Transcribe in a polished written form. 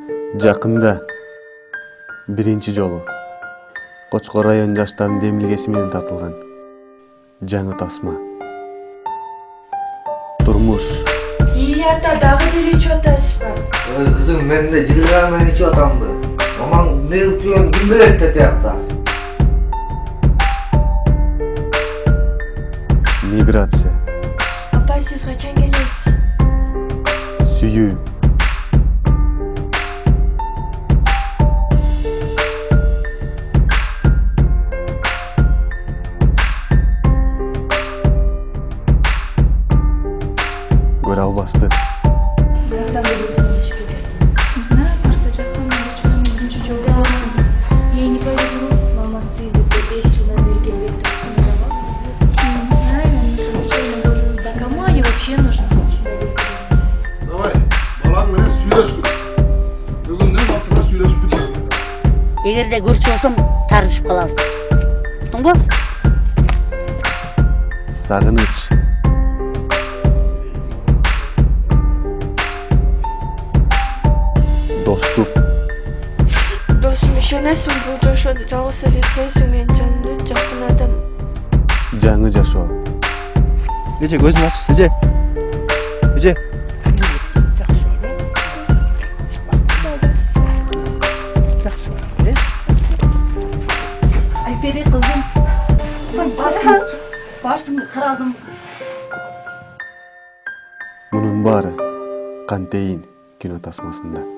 Жакында биринчи жолу Кочкор район жаштарынын демилгеси менен тартылган жаңы тасма. Турмуш. Ата, дагы деле ичип атасызбы? Кызым, мен де жылгарман ичип атамбы. Мамаң эмне кылып жүргөнүн ким билет да тиякта. Миграция. Апа, сиз качан келесиз? Сүйүү. Көрө албасты. Эгерде көрчү болсом тарышып калабыз. Туңбу? Сагыныч. Доступ. Досум, ишенесиң, бул жашоодо жалгыз эле сенсиң, менин жанымда жакын адам. Жаңы жашоо. Эже көзүн ачсыз, эже. Эже. Айпери кызым. Барсың карадым. Мунун баары кантейин кино тасмасында.